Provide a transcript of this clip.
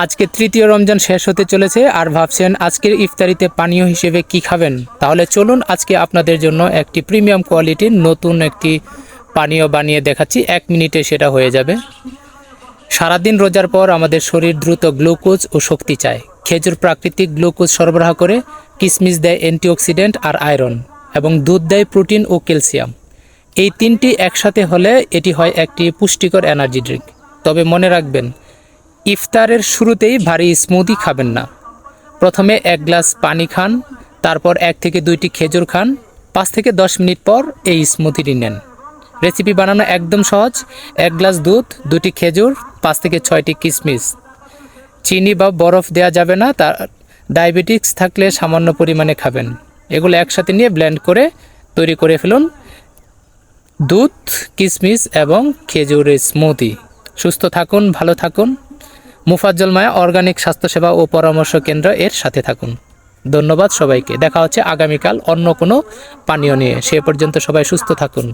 আজকে তৃতীয় রমজান শেষ হতে চলেছে আর ভাবছেন আজকের ইফতারিতে পানীয় হিসেবে কি খাবেন, তাহলে চলুন আজকে আপনাদের জন্য একটি প্রিমিয়াম কোয়ালিটির নতুন একটি পানীয় বানিয়ে দেখাচ্ছি। 1 মিনিটে সেটা হয়ে যাবে। সারাদিন রোজার পর আমাদের শরীর দ্রুত গ্লুকোজ ও শক্তি চায়। খেজুর প্রাকৃতিক গ্লুকোজ সরবরাহ করে, কিশমিশ দেয় অ্যান্টিঅক্সিডেন্ট আর আয়রন, এবং দুধ দেয় প্রোটিন ও ক্যালসিয়াম। এই তিনটি একসাথে হলে এটি হয় একটি পুষ্টিকর এনার্জি ড্রিঙ্ক। তবে মনে রাখবেন, ইফতারের শুরুতেই ভারী স্মুদি খাবেন না। প্রথমে 1 গ্লাস পানি খান, তারপর 1 থেকে 2টি খেজুর খান। 5 থেকে 10 মিনিট পর এই স্মুদিটি নেন। রেসিপি বানানো একদম সহজ। 1 গ্লাস দুধ, 2টি খেজুর, 5 থেকে 6টি কিশমিশ। চিনি বা বরফ দেওয়া যাবে না, তা ডায়াবেটিক্স থাকলে সামান্য পরিমাণে খাবেন। এগুলো একসাথে নিয়ে ব্লেন্ড করে তৈরি করে ফেলুন দুধ, কিশমিশ এবং খেজুরের স্মুদি। সুস্থ থাকুন, ভালো থাকুন। মুফাজ্জল মায়া অর্গানিক স্বাস্থ্যসেবা ও পরামর্শ কেন্দ্র এর সাথে থাকুন। ধন্যবাদ সবাইকে। দেখা হচ্ছে আগামীকাল অন্য কোনো পানীয় নিয়ে। সে পর্যন্ত সবাই সুস্থ থাকুন।